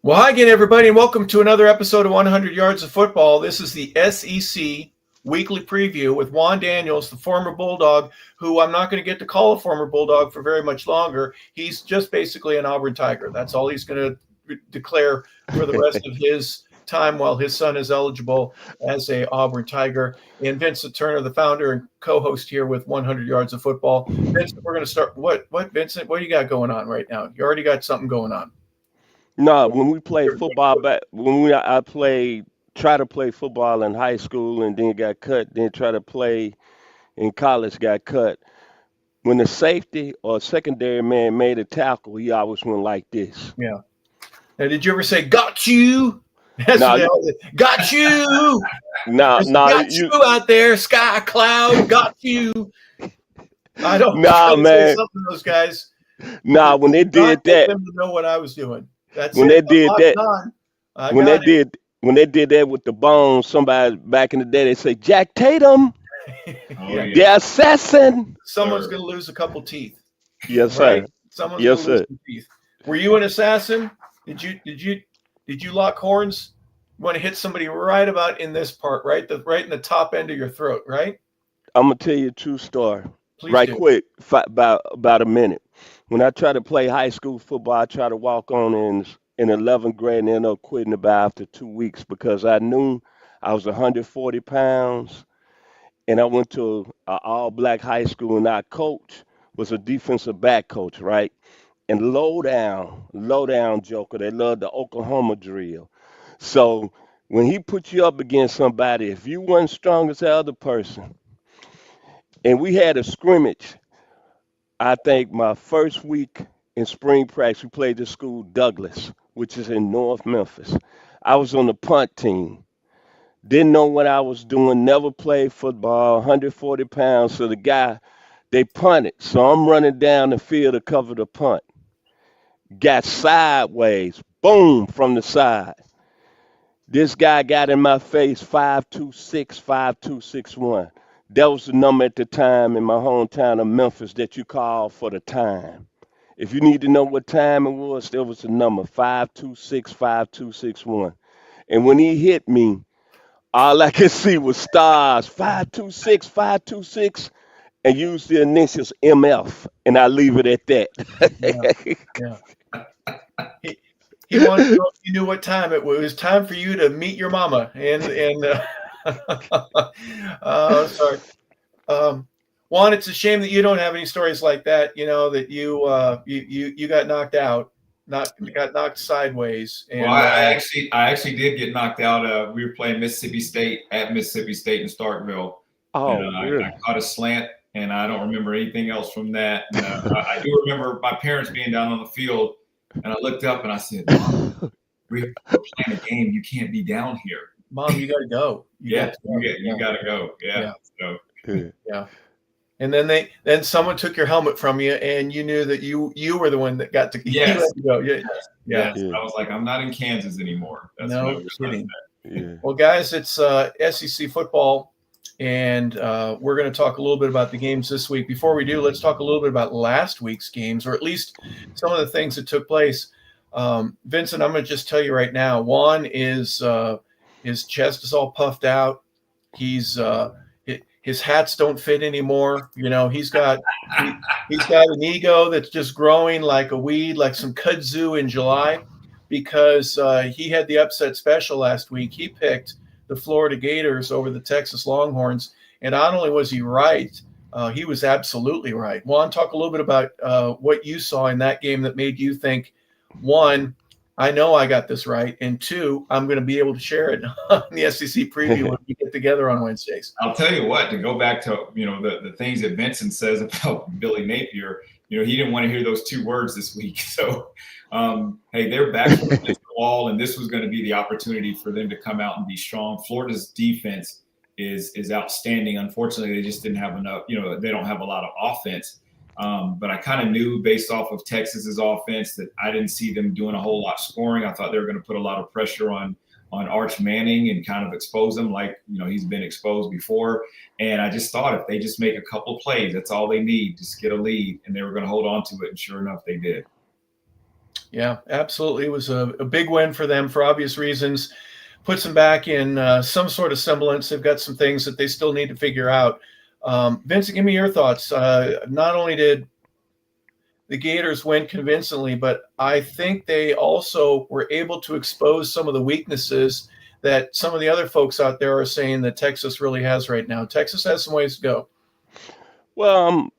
Well, hi again, everybody, and welcome to another episode of 100 Yards of Football. This is the SEC Weekly Preview with Juan Daniels, the former Bulldog, who I'm not going to get to call a former Bulldog for very much longer. He's just basically an Auburn Tiger. That's all he's going to declare for the rest of his time while his son is eligible as a Auburn Tiger. And Vincent Turner, the founder and co-host here with 100 Yards of Football. Vincent, we're going to start. What, Vincent? What do you got going on right now? You already got something going on. No, when we played football try to play football in high school and then got cut, then try to play in college, got cut. When the safety or secondary man made a tackle, he always went like this. Yeah. Now, did you ever say, got you? That's what they all did. Got you. Got you out there, sky cloud, got you. I don't man. Say something to those guys. When they did that, them to know what I was doing. That's when it. they did that, when they did that with the bones, somebody back in the day, they say Jack Tatum, the assassin. Someone's going to lose a couple teeth. Yes, right? sir. Someone's going to lose some teeth. Were you an assassin? Did you lock horns? You want to hit somebody right about in this part, right in the top end of your throat, right? I'm gonna tell you a true story. Please do. Quick, about a minute. When I tried to play high school football, I tried to walk on in 11th grade and ended up quitting about after 2 weeks because I knew I was 140 pounds, and I went to an all-black high school, and our coach was a defensive back coach, right? And low down joker. They loved the Oklahoma drill. So when he put you up against somebody, if you weren't strong as the other person, and we had a scrimmage, I think my first week in spring practice, we played this school, Douglas, which is in North Memphis. I was on the punt team. Didn't know what I was doing, never played football, 140 pounds. So they punted. So I'm running down the field to cover the punt. Got sideways, boom, from the side. This guy got in my face, 5'2", 5'2", 6'1". That was the number at the time in my hometown of Memphis that you call for the time. If you need to know what time it was, there was the number, 5'2", 5'2", 6'1". And when he hit me, all I could see was stars, 5'2", 5'2", and use the initials MF, and I leave it at that. Yeah. He wanted to know if you knew what time it was. It was time for you to meet your mama. Sorry. Juan, it's a shame that you don't have any stories like that. You know that you got knocked out, got knocked sideways. And, well, I actually did get knocked out. We were playing Mississippi State at Mississippi State in Starkville. Oh, and I caught a slant, and I don't remember anything else from that. And, I do remember my parents being down on the field, and I looked up and I said, "Mom, we're playing a game. You can't be down here. Mom, you got to go. You got to go. Yeah. So. Yeah. And then someone took your helmet from you, and you knew that you were the one that got to, yes. to go. Yeah. I was like, I'm not in Kansas anymore. That's no kidding. Yeah. Well, guys, it's SEC football, and we're going to talk a little bit about the games this week. Before we do, let's talk a little bit about last week's games, or at least some of the things that took place. Vincent, I'm going to just tell you right now, Juan is his chest is all puffed out. His hats don't fit anymore. You know, he's got an ego that's just growing like a weed, like some kudzu in July, because he had the upset special last week. He picked the Florida Gators over the Texas Longhorns, and not only was he right, he was absolutely right. Juan, talk a little bit about what you saw in that game that made you think, one, I know I got this right, and two, I'm going to be able to share it on the SEC preview when we get together on Wednesdays. I'll tell you what, to go back to the things that Vincent says about Billy Napier, he didn't want to hear those two words this week. So, hey, their backs were against the wall, and this was going to be the opportunity for them to come out and be strong. Florida's defense is outstanding. Unfortunately, they just didn't have enough. They don't have a lot of offense. But I kind of knew based off of Texas's offense that I didn't see them doing a whole lot scoring. I thought they were going to put a lot of pressure on Arch Manning and kind of expose him like, he's been exposed before. And I just thought if they just make a couple plays, that's all they need, just get a lead, and they were going to hold on to it. And sure enough, they did. Yeah, absolutely. It was a big win for them for obvious reasons. Puts them back in some sort of semblance. They've got some things that they still need to figure out. Vincent, give me your thoughts. Not only did the Gators win convincingly, but I think they also were able to expose some of the weaknesses that some of the other folks out there are saying that Texas really has right now. Texas has some ways to go. Well, I'm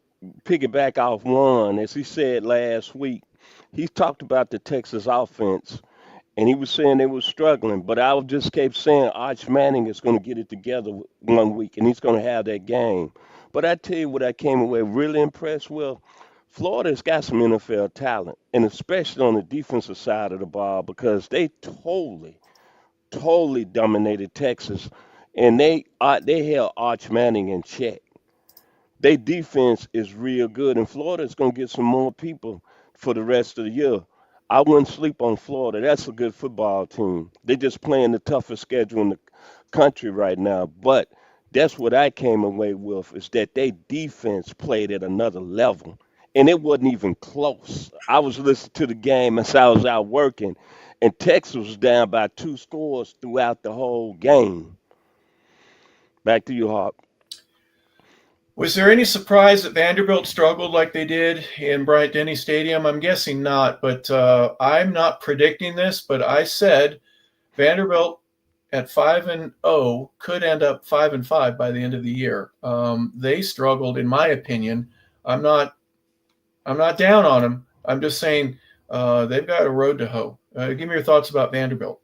piggyback off Juan, as he said last week. He talked about the Texas offense, and he was saying they were struggling. But I just kept saying Arch Manning is going to get it together one week, and he's going to have that game. But I tell you what, I came away really impressed with. Florida's got some NFL talent, and especially on the defensive side of the ball, because they totally dominated Texas, and they held Arch Manning in check. Their defense is real good, and Florida is going to get some more people for the rest of the year. I wouldn't sleep on Florida. That's a good football team. They're just playing the toughest schedule in the country right now. But that's what I came away with, is that their defense played at another level. And it wasn't even close. I was listening to the game as I was out working, and Texas was down by 2 scores throughout the whole game. Back to you, Hawk. Was there any surprise that Vanderbilt struggled like they did in Bryant-Denny Stadium? I'm guessing not, but I'm not predicting this, but I said Vanderbilt at 5-0 could end up 5-5 by the end of the year. They struggled, in my opinion. I'm not down on them. I'm just saying they've got a road to hoe. Give me your thoughts about Vanderbilt.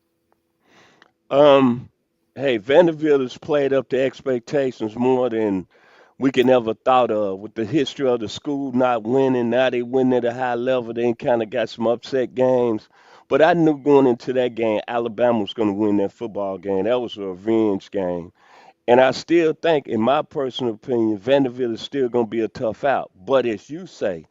Hey, Vanderbilt has played up to expectations more than we can ever thought of. With the history of the school not winning, now they win at a high level. They kind of got some upset games. But I knew going into that game, Alabama was going to win that football game. That was a revenge game. And I still think, in my personal opinion, Vanderbilt is still going to be a tough out. But as you say,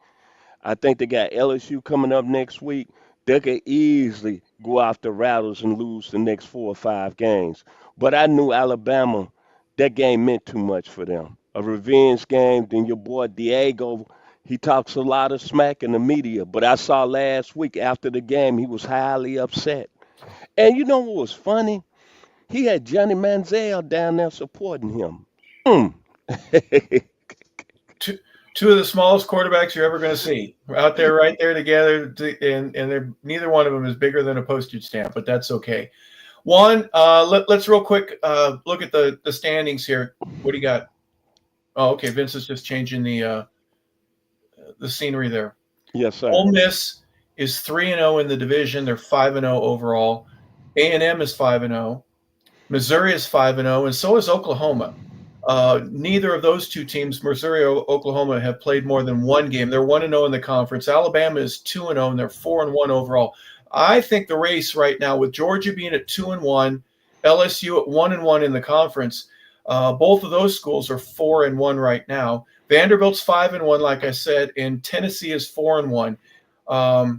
I think they got LSU coming up next week. They could easily go off the rattles and lose the next 4 or 5 games. But I knew Alabama, that game meant too much for them. A revenge game. Then your boy Diego, he talks a lot of smack in the media. But I saw last week after the game, he was highly upset. And you know what was funny? He had Johnny Manziel down there supporting him. Mm. Two of the smallest quarterbacks you're ever going to see out there, right there together, and they're, neither one of them is bigger than a postage stamp, but that's okay. Juan, let's real quick look at the standings here. What do you got? Oh, okay. Vince is just changing the scenery there. Yes, sir. Ole Miss is 3-0 in the division. They're 5-0 overall. A&M is 5-0. Missouri is 5-0, and so is Oklahoma. Neither of those two teams, Missouri or Oklahoma, have played more than one game. They're 1-0 in the conference. Alabama is 2-0, and they're 4-1 overall. I think the race right now, with Georgia being at 2-1, LSU at 1-1 in the conference, both of those schools are 4-1 right now. Vanderbilt's 5-1, like I said, and Tennessee is 4-1.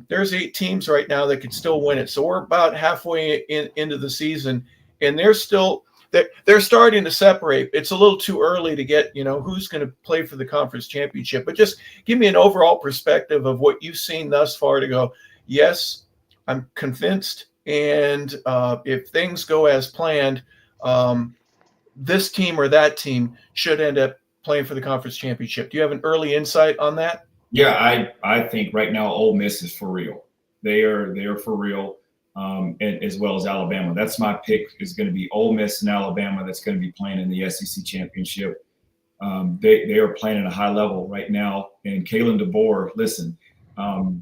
There's 8 teams right now that could still win it. So we're about halfway into the season, and they're starting to separate. It's a little too early to get, who's going to play for the conference championship. But just give me an overall perspective of what you've seen thus far to go, yes, I'm convinced. And if things go as planned, this team or that team should end up playing for the conference championship. Do you have an early insight on that? Yeah, I think right now Ole Miss is for real. They are for real, and as well as Alabama. That's my pick, is going to be Ole Miss and Alabama. That's going to be playing in the SEC championship. They are playing at a high level right now. And Kalen DeBoer, listen,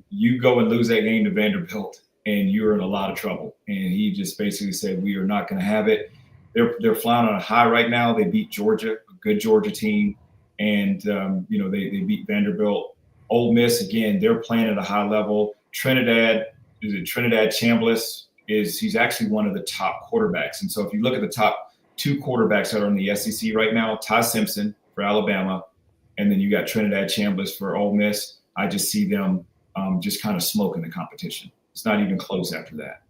you go and lose that game to Vanderbilt, and you're in a lot of trouble. And he just basically said, we are not going to have it. They're flying on a high right now. They beat Georgia, a good Georgia team, and they beat Vanderbilt. Ole Miss, again, they're playing at a high level. Trinidad Chambliss he's actually one of the top quarterbacks. And so if you look at the top 2 quarterbacks that are in the SEC right now, Ty Simpson for Alabama, and then you got Trinidad Chambliss for Ole Miss. I just see them just kind of smoking the competition. It's not even close after that.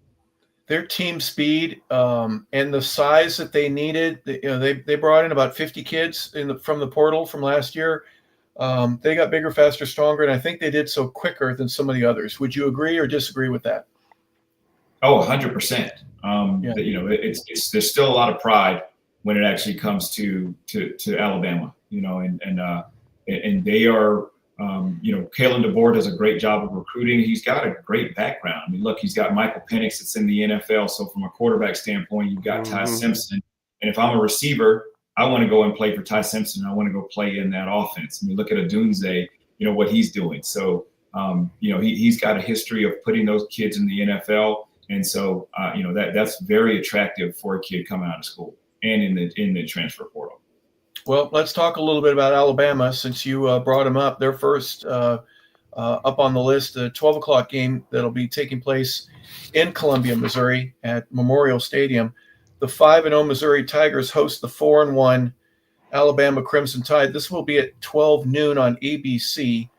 Their team speed and the size that they needed, they brought in about 50 kids from the portal from last year. They got bigger, faster, stronger, and I think they did so quicker than some of the others. Would you agree or disagree with that? Oh, 100%. Yeah. It's there's still a lot of pride when it actually comes to Alabama, and they are, Kalen DeBoer does a great job of recruiting. He's got a great background. I mean, look, he's got Michael Penix that's in the NFL. So from a quarterback standpoint, you've got Ty Simpson. And if I'm a receiver, I want to go and play for Ty Simpson. I want to go play in that offense. I mean, look at Adunze, what he's doing. So, he's got a history of putting those kids in the NFL. And so, that's very attractive for a kid coming out of school and in the transfer portal. Well, let's talk a little bit about Alabama since you brought them up. They're first up on the list, the 12 o'clock game that'll be taking place in Columbia, Missouri at Memorial Stadium. The 5-0 Missouri Tigers host the 4-1 Alabama Crimson Tide. This will be at 12 noon on ABC.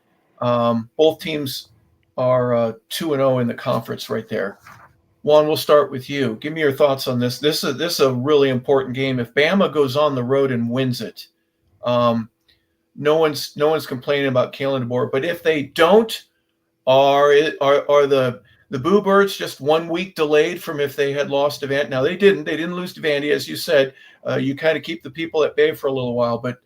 Both teams are 2-0 in the conference right there. Juan, we'll start with you. Give me your thoughts on this. This is a really important game. If Bama goes on the road and wins it, no one's complaining about Kalen DeBoer. But if they don't, are the Boo Birds just 1 week delayed from if they had lost to Vandy? Now they didn't lose to Vandy, as you said. You kind of keep the people at bay for a little while, but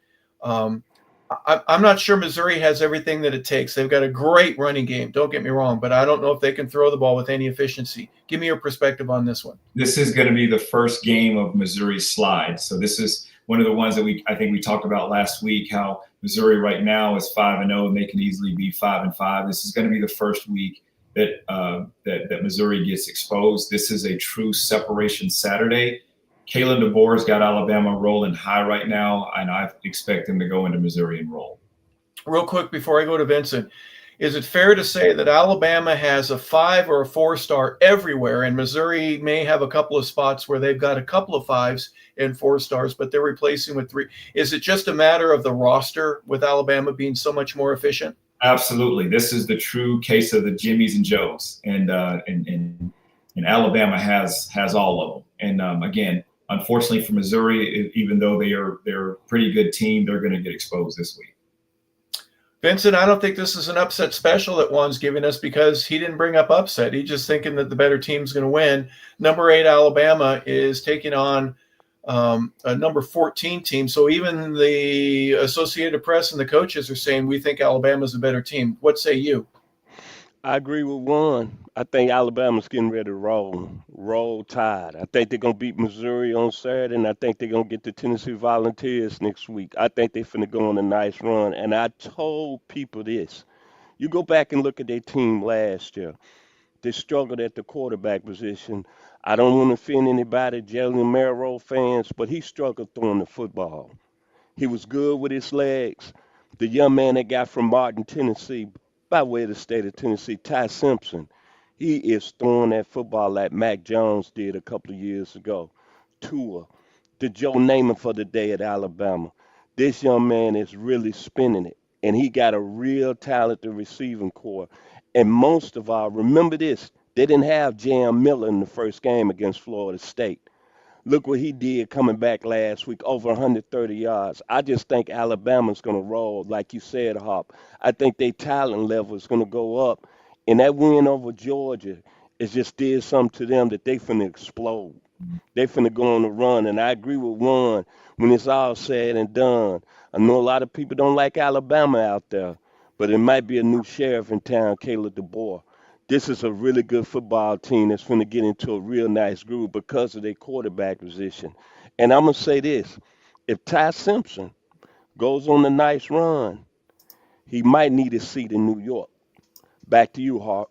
I'm not sure Missouri has everything that it takes. They've got a great running game, don't get me wrong, but I don't know if they can throw the ball with any efficiency. Give me your perspective on this one. This is going to be the first game of Missouri's slide. So this is one of the ones that I think we talked about last week, how Missouri right now is 5-0 and they can easily be 5-5. This is going to be the first week that Missouri gets exposed. This is a true separation Saturday. Kalen DeBoer's got Alabama rolling high right now, and I expect him to go into Missouri and roll. Real quick before I go to Vincent, is it fair to say that Alabama has a 5 or a 4-star everywhere, and Missouri may have a couple of spots where they've got a couple of 5s and 4 stars, but they're replacing with 3? Is it just a matter of the roster with Alabama being so much more efficient? Absolutely. This is the true case of the Jimmies and Joes, and Alabama has all of them. And again, unfortunately for Missouri, even though they're a pretty good team, they're going to get exposed this week. Vincent, I don't think this is an upset special that Juan's giving us because he didn't bring up upset. He's just thinking that the better team's going to win. Number 8 Alabama is taking on a number 14 team. So even the Associated Press and the coaches are saying we think Alabama's a better team. What say you? I agree with Juan. I think Alabama's getting ready to roll Tide. I think they're going to beat Missouri on Saturday, and I think they're going to get the Tennessee Volunteers next week. I think they're finna go on a nice run. And I told people this. You go back and look at their team last year. They struggled at the quarterback position. I don't want to offend anybody, Jalen Marrow fans, but he struggled throwing the football. He was good with his legs. The young man they got from Martin, Tennessee, by way of the state of Tennessee, Ty Simpson, he is throwing that football like Mac Jones did a couple of years ago. Tua, the Joe Namath for the day at Alabama. This young man is really spinning it, and he got a real talented receiving core. And most of all, remember this, they didn't have Jam Miller in the first game against Florida State. Look what he did coming back last week, over 130 yards. I just think Alabama's going to roll, like you said, Hop. I think their talent level is going to go up. And that win over Georgia is just did something to them that they finna explode. They finna go on the run. And I agree with Juan, when it's all said and done. I know a lot of people don't like Alabama out there, but it might be a new sheriff in town, Kalen DeBoer. This is a really good football team that's going to get into a real nice groove because of their quarterback position. And I'm going to say this. If Ty Simpson goes on a nice run, he might need a seat in New York. Back to you, Hart.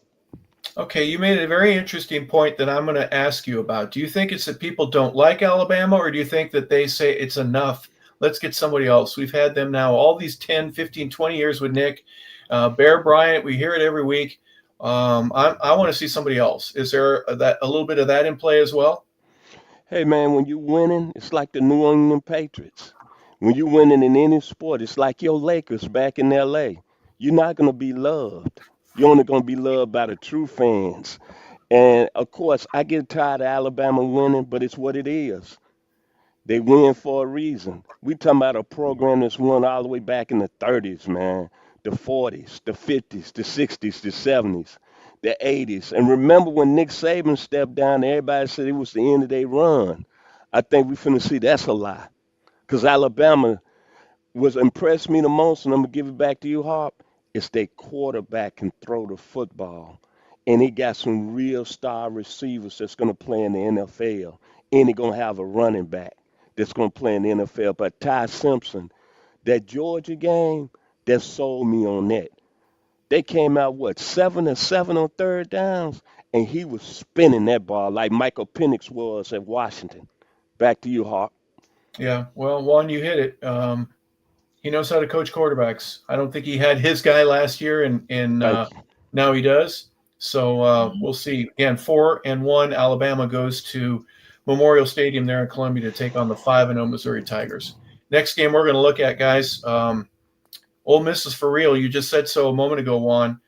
Okay, you made a very interesting point that I'm going to ask you about. Do you think it's that people don't like Alabama, or do you think that they say it's enough? Let's get somebody else. We've had them now all these 10, 15, 20 years with Nick. Bear Bryant, we hear it every week. I want to see somebody else. Is there a little bit of that in play as well? Hey, man, when you're winning, it's like the New England Patriots. When you're winning in any sport, it's like your Lakers back in L.A. You're not going to be loved. You're only going to be loved by the true fans. And, of course, I get tired of Alabama winning, but it's what it is. They win for a reason. We talking about a program that's won all the way back in the 30s, man, the 40s, the 50s, the 60s, the 70s, the 80s. And remember when Nick Saban stepped down, everybody said it was the end of their run. I think we finna see that's a lie. Because Alabama was impressed me the most, and I'm gonna give it back to you, Harp. Is their quarterback can throw the football, and he got some real star receivers that's gonna play in the NFL, and he gonna have a running back that's gonna play in the NFL. But Ty Simpson, that Georgia game, that sold me on that. They came out what 7-7 on third downs, and he was spinning that ball like Michael Penix was at Washington. Back to you, Harp. Yeah. Well, Juan, you hit it. He knows how to coach quarterbacks. I don't think he had his guy last year, and Thank you. now he does. So we'll see. Again, 4-1. Alabama goes to Memorial Stadium there in Columbia to take on the 5-0 Missouri Tigers. Next game we're going to look at, guys. Ole Miss is for real. You just said so a moment ago, Juan.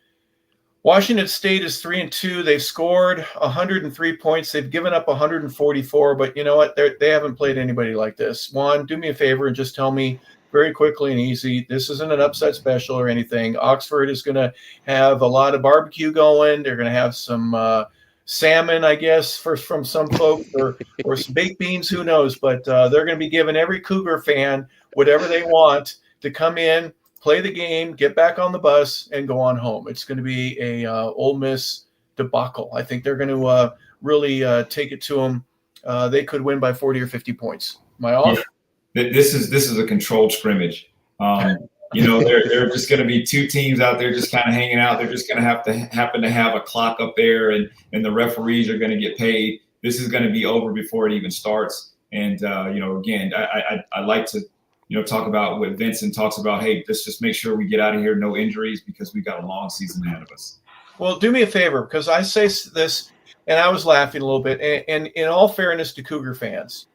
Washington State is 3-2. They've scored 103 points. They've given up 144. But you know what? They haven't played anybody like this. Juan, do me a favor and just tell me very quickly and easy. This isn't an upset special or anything. Oxford is going to have a lot of barbecue going. They're going to have some salmon, I guess, from some folks, or some baked beans. Who knows? But they're going to be giving every Cougar fan whatever they want to come in, play the game, get back on the bus, and go on home. It's going to be a Ole Miss debacle. I think they're going to really take it to them. They could win by 40 or 50 points. Am I off? Yeah. This is a controlled scrimmage. There are just going to be two teams out there just kind of hanging out. They're just going to happen to have a clock up there, and the referees are going to get paid. This is going to be over before it even starts. And again, I like to talk about what Vincent talks about. Hey, let's just make sure we get out of here, no injuries, because we've got a long season ahead of us. Well, do me a favor, because I say this, and I was laughing a little bit. And in all fairness to Cougar fans,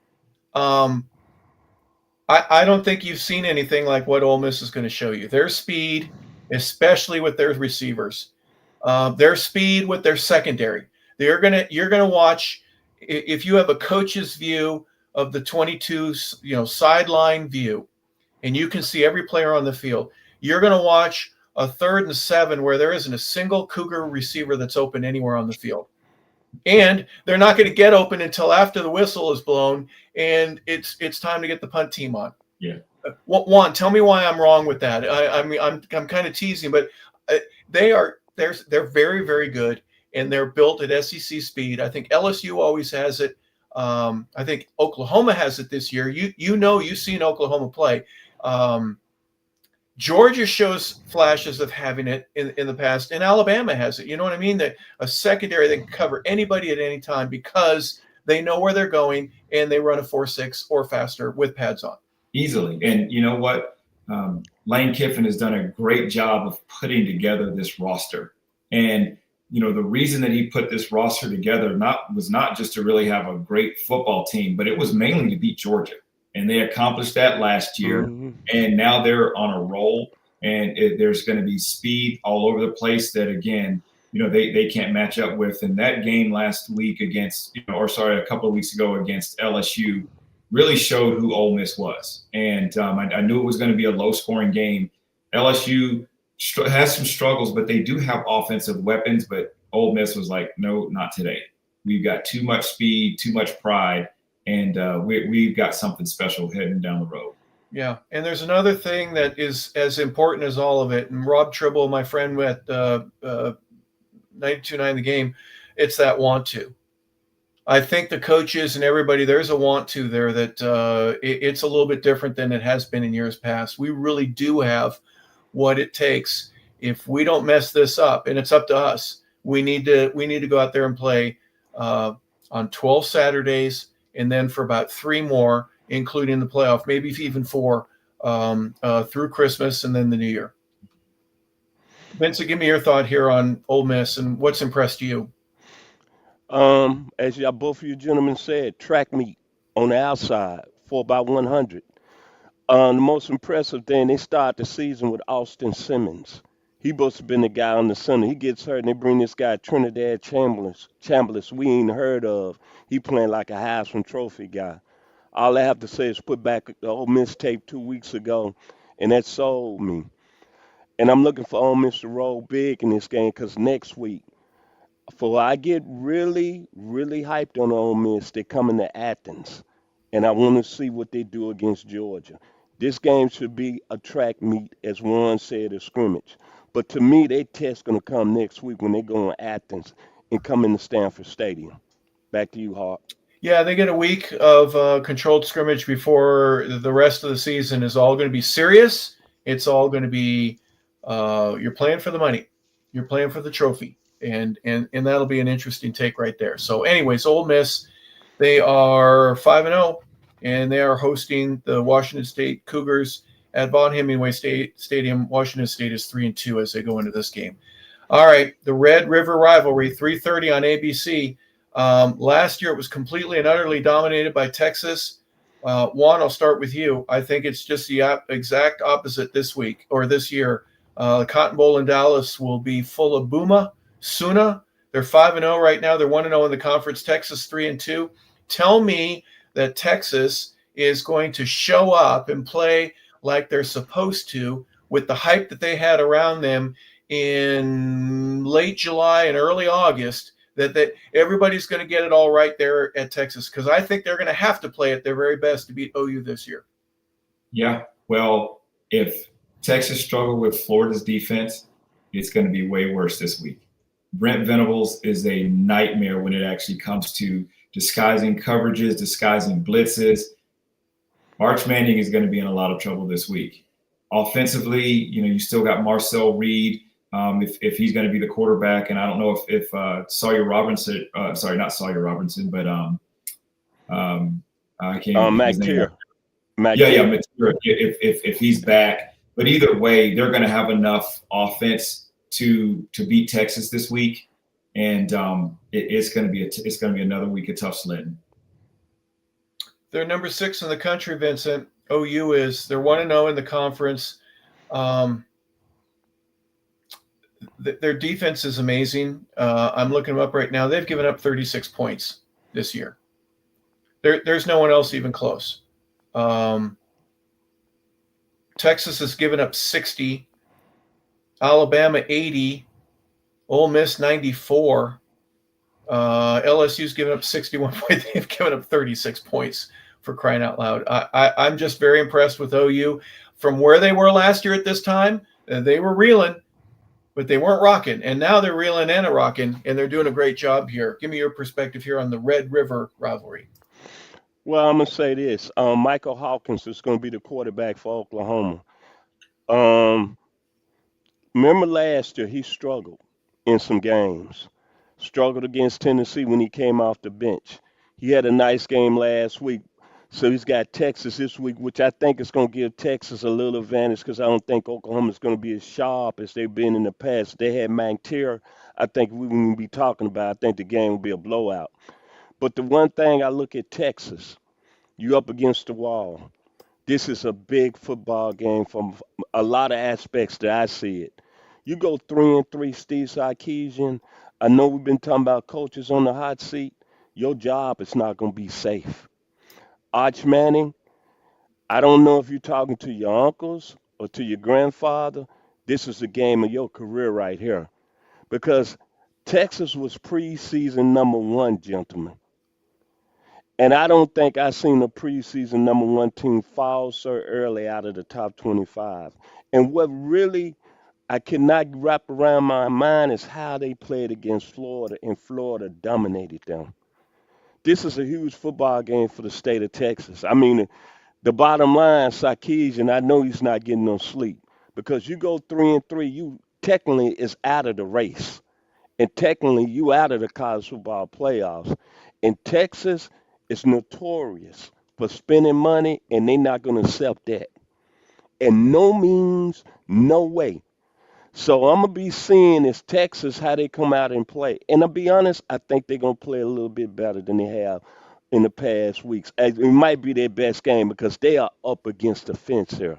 I don't think you've seen anything like what Ole Miss is going to show you. Their speed, especially with their receivers, their speed with their secondary. You're gonna watch, if you have a coach's view of the 22, sideline view, and you can see every player on the field. You're going to watch a 3rd and 7 where there isn't a single Cougar receiver that's open anywhere on the field. And they're not going to get open until after the whistle is blown and it's time to get the punt team on. Yeah. Juan, tell me why I'm wrong with that. I mean, I'm kind of teasing, but they're very, very good, and they're built at SEC speed. I think LSU always has it. I think Oklahoma has it this year. You've seen Oklahoma play. Georgia shows flashes of having it in the past, and Alabama has it. You know what I mean? That a secondary that can cover anybody at any time because they know where they're going and they run a 4.6 or faster with pads on. Easily. And you know what? Lane Kiffin has done a great job of putting together this roster. And the reason that he put this roster together was not just to really have a great football team, but it was mainly to beat Georgia. And they accomplished that last year. Mm-hmm. And now they're on a roll. And there's going to be speed all over the place that, again, they can't match up with. And that game last week against, a couple of weeks ago against LSU really showed who Ole Miss was. And I knew it was going to be a low-scoring game. LSU has some struggles, but they do have offensive weapons. But Ole Miss was like, no, not today. We've got too much speed, too much pride, and we've got something special heading down the road. Yeah, and there's another thing that is as important as all of it. And Rob Tribble, my friend at 92.9 The Game, it's that want to. I think the coaches and everybody, there's a want to there that it's a little bit different than it has been in years past. We really do have what it takes. If we don't mess this up, and it's up to us, we need to go out there and play on 12 Saturdays, and then for about 3 more, including the playoff, maybe even 4 through Christmas and then the New Year. Vincent, give me your thought here on Ole Miss and what's impressed you. As both of you gentlemen said, track meet on the outside, 4x100. The most impressive thing, they start the season with Austin Simmons. He supposed to have been the guy on the center. He gets hurt, and they bring this guy, Trinidad Chambliss we ain't heard of. He playing like a Heisman Trophy guy. All I have to say is put back the Ole Miss tape 2 weeks ago, and that sold me. And I'm looking for Ole Miss to roll big in this game because next week, for I get really, really hyped on Ole Miss, they coming to Athens, and I want to see what they do against Georgia. This game should be a track meet, as Juan said, a scrimmage. But to me, their test going to come next week when they go on Athens and come into Stanford Stadium. Back to you, Hart. Yeah, they get a week of controlled scrimmage before the rest of the season is all going to be serious. It's all going to be you're playing for the money, you're playing for the trophy, and that'll be an interesting take right there. So, anyways, Ole Miss, they are 5-0, and they are hosting the Washington State Cougars at Vaughn Hemingway Stadium. Washington State is 3-2 as they go into this game. All right, the Red River rivalry, 3:30 on ABC. Last year, it was completely and utterly dominated by Texas. Juan, I'll start with you. I think it's just the exact opposite this week or this year. The Cotton Bowl in Dallas will be full of Boomer Sooner. They're 5-0 right now. They're 1-0 in the conference. Texas 3-2. Tell me that Texas is going to show up and play like they're supposed to with the hype that they had around them in late July and early August. That everybody's going to get it all right there at Texas, because I think they're going to have to play at their very best to beat OU this year. Yeah, well, if Texas struggled with Florida's defense, it's going to be way worse this week. Brent Venables is a nightmare when it actually comes to disguising coverages, disguising blitzes. Arch Manning is going to be in a lot of trouble this week. Offensively, you still got Marcel Reed. If he's going to be the quarterback, and I don't know if Sawyer Robinson, not Sawyer Robinson, but I can't. Mac Tier. Yeah, if he's back. But either way, they're going to have enough offense to beat Texas this week, and it's going to be another week of tough sledding. They're number 6 in the country, Vincent. OU is. They're 1-0 in the conference. Their defense is amazing. I'm looking them up right now. They've given up 36 points this year. There's no one else even close. Texas has given up 60. Alabama 80. Ole Miss 94. LSU's given up 61 points. They've given up 36 points, for crying out loud. I'm just very impressed with OU. From where they were last year at this time, they were reeling, but they weren't rocking. And now they're reeling and rocking, and they're doing a great job here. Give me your perspective here on the Red River rivalry. Well, I'm going to say this. Michael Hawkins is going to be the quarterback for Oklahoma. Remember last year, he struggled in some games. Struggled against Tennessee when he came off the bench. He had a nice game last week. So he's got Texas this week, which I think is going to give Texas a little advantage because I don't think Oklahoma is going to be as sharp as they've been in the past. They had Mantier, I think we wouldn't be talking about. I think the game will be a blowout. But the one thing I look at Texas, you up against the wall. This is a big football game from a lot of aspects that I see it. You go 3-3, Steve Sarkisian. I know we've been talking about coaches on the hot seat. Your job is not going to be safe. Arch Manning, I don't know if you're talking to your uncles or to your grandfather. This is the game of your career right here. Because Texas was preseason number 1, gentlemen. And I don't think I've seen a preseason number 1 team fall so early out of the top 25. And what really I cannot wrap around my mind is how they played against Florida, and Florida dominated them. This is a huge football game for the state of Texas. I mean, the bottom line, Sarkisian, I know he's not getting no sleep because you go 3-3, you technically is out of the race. And technically, you out of the college football playoffs. And Texas is notorious for spending money, and they're not going to accept that. And no means, no way. So I'm going to be seeing is Texas, how they come out and play. And to be honest, I think they're going to play a little bit better than they have in the past weeks. It might be their best game because they are up against the fence here.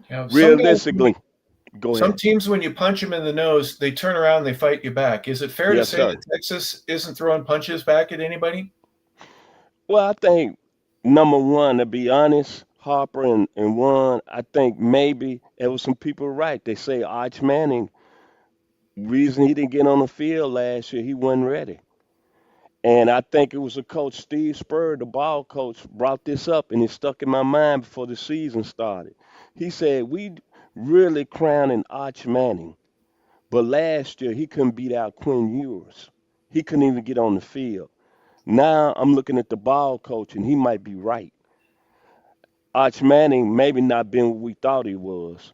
Yeah, realistically, go ahead. Some teams, when you punch them in the nose, they turn around and they fight you back. Is it fair to say that Texas isn't throwing punches back at anybody? Well, I think Number one, to be honest, Harper and Juan, I think maybe there was some people right. They say Arch Manning, reason he didn't get on the field last year, he wasn't ready. And I think it was a coach, Steve Spurrier, the ball coach, brought this up, and it stuck in my mind before the season started. He said, we really crowning Arch Manning, but last year he couldn't beat out Quinn Ewers. He couldn't even get on the field. Now I'm looking at the ball coach, and he might be right. Arch Manning maybe not been what we thought he was.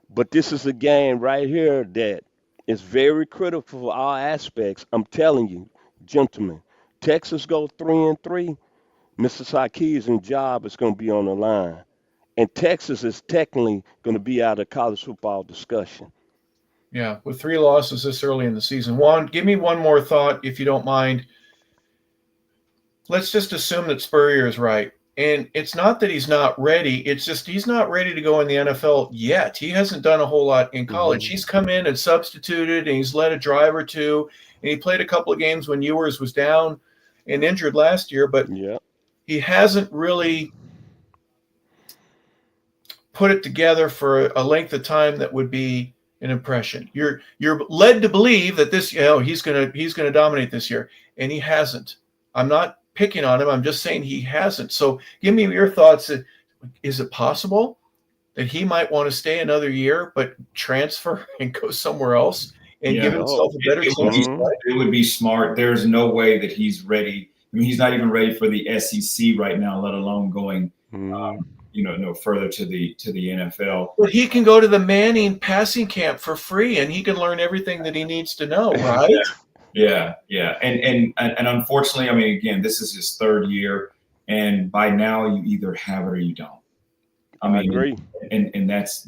But this is a game right here that is very critical for all aspects. I'm telling you, gentlemen, Texas go 3-3, Mr. Sarkisian's job is going to be on the line. And Texas is technically going to be out of college football discussion. Yeah, with 3 losses this early in the season. Juan, give me one more thought, if you don't mind. Let's just assume that Spurrier is right. And it's not that he's not ready. It's just he's not ready to go in the NFL yet. He hasn't done a whole lot in college. Hmm. He's come in and substituted, and he's led a drive or two. And he played a couple of games when Ewers was down and injured last year, but Yeah, he hasn't really put it together for a length of time that would be an impression. You're led to believe that this, he's gonna dominate this year, and he hasn't. I'm not picking on him. I'm just saying he hasn't. So give me your thoughts. Is it possible that he might want to stay another year, but transfer and go somewhere else and Yeah, give no. himself a better it would chance be to Hmm. play? it would be smart. There's no way that he's ready. I mean, he's not even ready for the SEC right now, let alone going, Hmm. no further to the NFL. But he can go to the Manning passing camp for free, and he can learn everything that he needs to know, right? Yeah, and unfortunately, I mean, again, this is his third year, and by now you either have it or you don't. I I mean, agree. and that's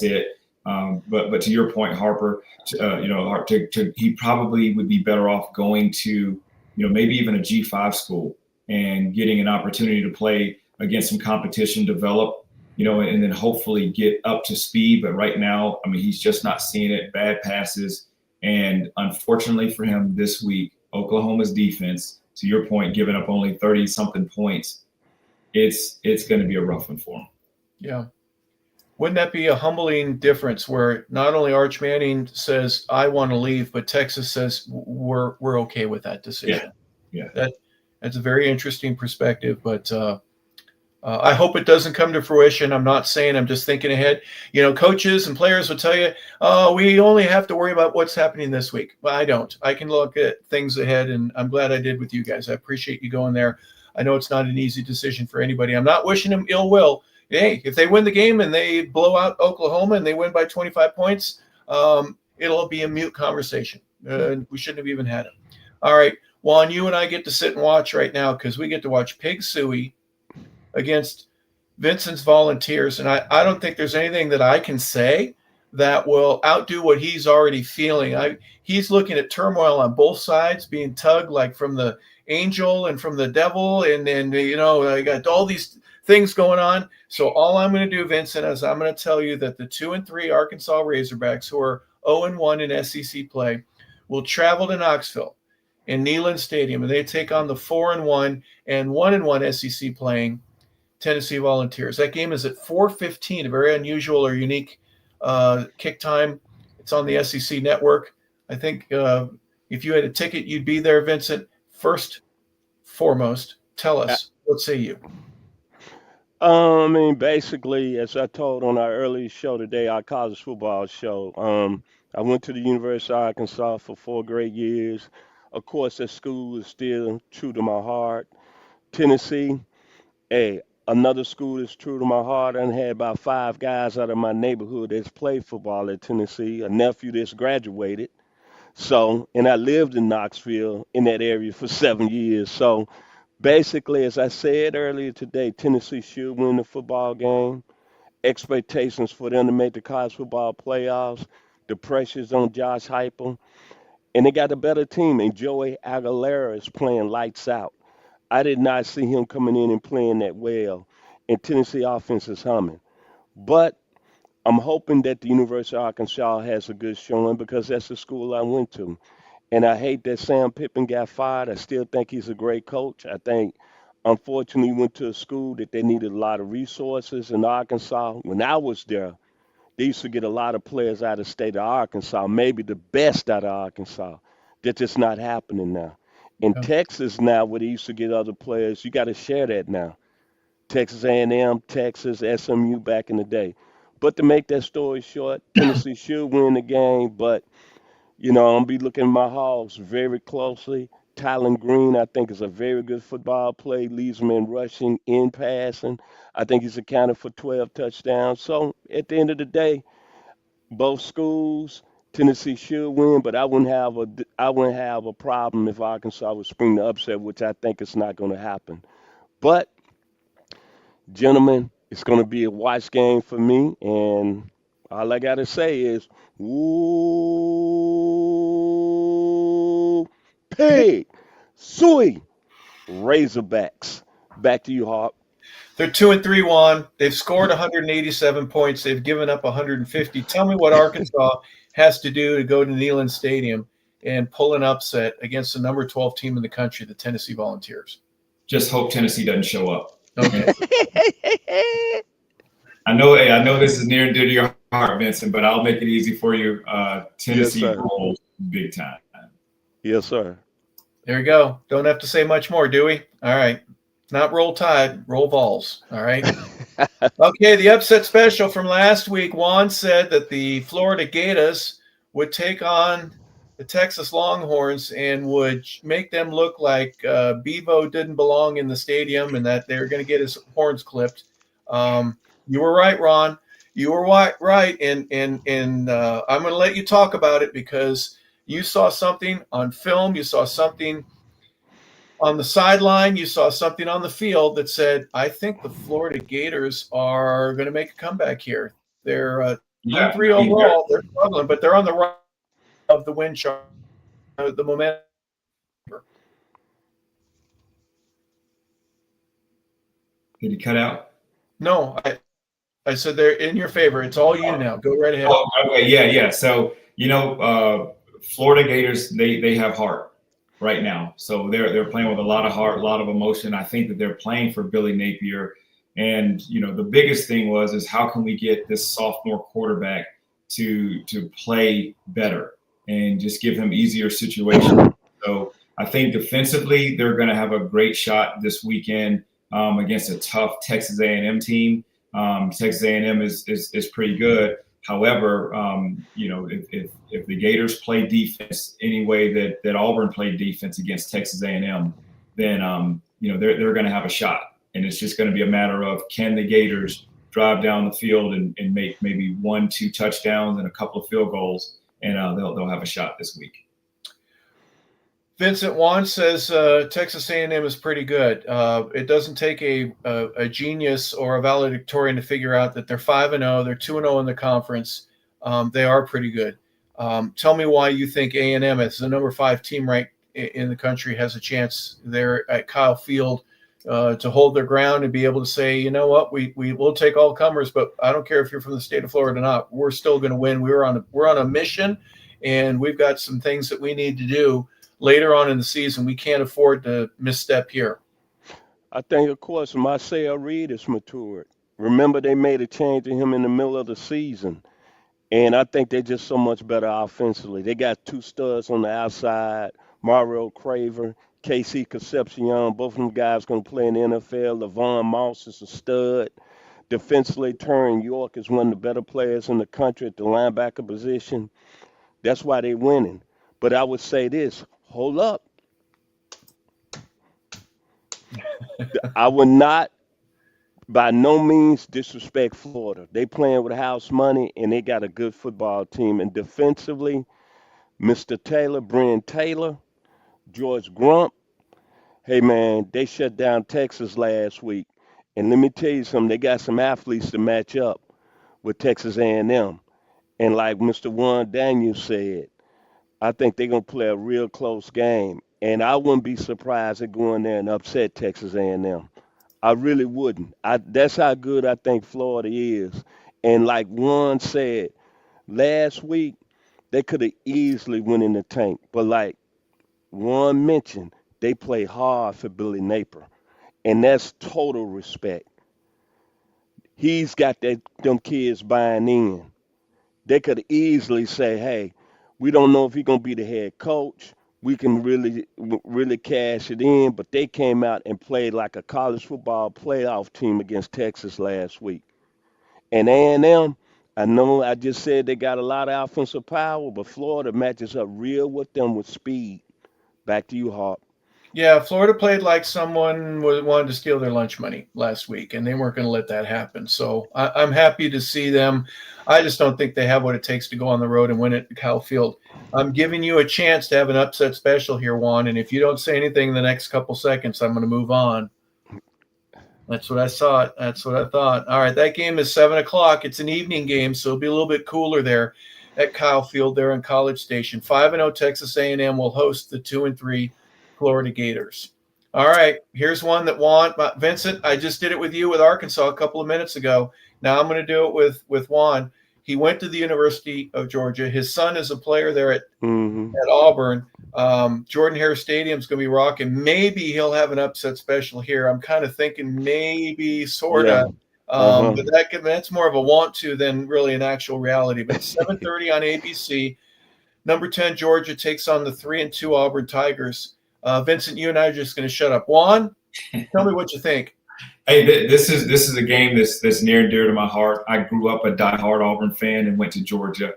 it. But to your point, Harper, he probably would be better off going to maybe even a G5 school and getting an opportunity to play against some competition, develop, and then hopefully get up to speed. But right now, I mean, he's just not seeing it. Bad passes, and unfortunately for him, this week, Oklahoma's defense, to your point, giving up only 30 something points. It's going to be a rough one for him. Yeah. Wouldn't that be a humbling difference where not only Arch Manning says I want to leave, but Texas says we're okay with that decision? Yeah. That's a very interesting perspective, but I hope it doesn't come to fruition. I'm not saying, I'm just thinking ahead. Coaches and players will tell you, oh, we only have to worry about what's happening this week. Well, I don't. I can look at things ahead, and I'm glad I did with you guys. I appreciate you going there. I know it's not an easy decision for anybody. I'm not wishing them ill will. Hey, if they win the game and they blow out Oklahoma and they win by 25 points, it'll be a mute conversation. We shouldn't have even had it. All right, Juan, you and I get to sit and watch right now because we get to watch Pig Suey against Vincent's Volunteers. And I don't think there's anything that I can say that will outdo what he's already feeling. He's looking at turmoil on both sides, being tugged like from the angel and from the devil. And then, I got all these things going on. So all I'm going to do, Vincent, is I'm going to tell you that the 2-3 Arkansas Razorbacks, who are 0-1 in SEC play, will travel to Knoxville in Neyland Stadium, and they take on the 4-1 and 1-1 SEC playing Tennessee Volunteers. That game is at 4:15, a very unusual or unique kick time. It's on the SEC network. I think if you had a ticket, you'd be there, Vincent. First, foremost, tell I, us, what say you? I mean, basically, as I told on our early show today, our college football show, I went to the University of Arkansas for 4 great years. Of course, that school is still true to my heart. Tennessee, hey, another school that's true to my heart. I done had about 5 guys out of my neighborhood that's played football at Tennessee, a nephew that's graduated. So, and I lived in Knoxville in that area for 7 years. So, basically, as I said earlier today, Tennessee should win the football game. Expectations for them to make the college football playoffs. The pressure's on Josh Heupel, and they got a better team. And Joey Aguilera is playing lights out. I did not see him coming in and playing that well. And Tennessee offense is humming. But I'm hoping that the University of Arkansas has a good showing because that's the school I went to. And I hate that Sam Pippen got fired. I still think he's a great coach. I think unfortunately went to a school that they needed a lot of resources in Arkansas. When I was there, they used to get a lot of players out of the state of Arkansas, maybe the best out of Arkansas. That's just not happening now. In Yeah. Texas now, where they used to get other players, you got to share that now. Texas A&M, Texas, SMU back in the day. But to make that story short, Tennessee should win the game, but I'm gonna be looking at my Hogs very closely. Tylen Green, I think, is a very good football play. Leads them in rushing, in passing. I think he's accounted for 12 touchdowns. So at the end of the day, both schools, Tennessee should win, but I wouldn't have a problem if Arkansas would spring the upset, which I think is not going to happen. But gentlemen, it's going to be a watch game for me, and all I got to say is, ooh, pig, suey, Razorbacks. Back to you, Hawk. They're 2-3, Juan. They've scored 187 points. They've given up 150. Tell me what Arkansas has to do to go to Neyland Stadium and pull an upset against the number 12 team in the country, the Tennessee Volunteers. Just hope Tennessee doesn't show up. Okay. I know this is near and dear to your heart, Vincent, but I'll make it easy for you. Tennessee sir. rolls big time. Yes, sir. There you go. Don't have to say much more, do we? All right. Not roll tide, roll balls. All right. Okay, the upset special from last week. Juan said that the Florida Gators would take on the Texas Longhorns and would make them look like Bevo didn't belong in the stadium and that they're going to get his horns clipped. You were right, Ron. You were right, and I'm going to let you talk about it because you saw something on film. You saw something on the sideline, you saw something on the field that said, I think the Florida Gators are going to make a comeback here. They're 2-3 overall. They're struggling, but they're on the right of the win chart, the momentum. Did he cut out? No, I said they're in your favor. It's all you now. Go right ahead. Oh, okay, yeah. So, Florida Gators, they have heart right now. So they're playing with a lot of heart, a lot of emotion. I think that they're playing for Billy Napier. And, the biggest thing is how can we get this sophomore quarterback to play better and just give him easier situations. So I think defensively, they're going to have a great shot this weekend against a tough Texas A&M team. Texas A&M is pretty good. However, if the Gators play defense any way that Auburn played defense against Texas A&M, then they're going to have a shot, and it's just going to be a matter of can the Gators drive down the field and make maybe 1-2 touchdowns and a couple of field goals, and they'll have a shot this week. Vincent Juan says Texas A&M is pretty good. It doesn't take a genius or a valedictorian to figure out that they're 5-0. They're 2-0 in the conference. They are pretty good. Tell me why you think A&M, as the number 5 team ranked in the country, has a chance there at Kyle Field to hold their ground and be able to say, you know what, we will take all comers, but I don't care if you're from the state of Florida or not. We're still going to win. We're on a mission, and we've got some things that we need to do later on in the season. We can't afford to misstep here. I think, of course, Marcel Reed has matured. Remember, they made a change in him in the middle of the season. And I think they're just so much better offensively. They got 2 studs on the outside, Mario Craver, KC Concepcion. Both of them guys going to play in the NFL. Levon Moss is a stud. Defensively, Turn York is one of the better players in the country at the linebacker position. That's why they're winning. But I would say this, hold up. I would not by no means disrespect Florida. They playing with house money, and they got a good football team. And defensively, Mr. Taylor, Brent Taylor, George Grump, hey, man, they shut down Texas last week. And let me tell you something, they got some athletes to match up with Texas A&M. And like Mr. Juan Daniels said, I think they're going to play a real close game. And I wouldn't be surprised at going there and upset Texas A&M. I really wouldn't. That's how good I think Florida is. And like Juan said, last week, they could have easily went in the tank. But like Juan mentioned, they play hard for Billy Napier. and that's total respect. He's got them kids buying in. They could easily say, "Hey, we don't know if he's gonna be the head coach. We can really cash it in." But they came out and played like a college football playoff team against Texas last week. And A&M, I know I just said they got a lot of offensive power, but Florida matches up real with them with speed. Back to you, Hawk. Yeah, Florida played like someone wanted to steal their lunch money last week, and they weren't going to let that happen. So I'm happy to see them. I just don't think they have what it takes to go on the road and win it at Kyle Field. I'm giving you a chance to have an upset special here, Juan, and if you don't say anything in the next couple seconds, I'm going to move on. That's what I thought. That's what I thought. All right, that game is 7 o'clock. It's an evening game, so it'll be a little bit cooler there at Kyle Field there in College Station. 5-0 Texas A&M will host the 2-3 Florida Gators. All right, here's one that Juan, Vincent, I just did it with you with Arkansas a couple of minutes ago. Now I'm going to do it with Juan. He went to the University of Georgia. His son is a player there at Auburn. Jordan Hare Stadium is going to be rocking. Maybe he'll have an upset special here. I'm kind of thinking maybe, sort of. Yeah. But that's more of a want to than really an actual reality. But 7:30 on ABC. Number 10, Georgia takes on the 3-2 Auburn Tigers. Vincent, you and I are just going to shut up. Juan, tell me what you think. Hey, this is a game that's near and dear to my heart. I grew up a diehard Auburn fan and went to Georgia.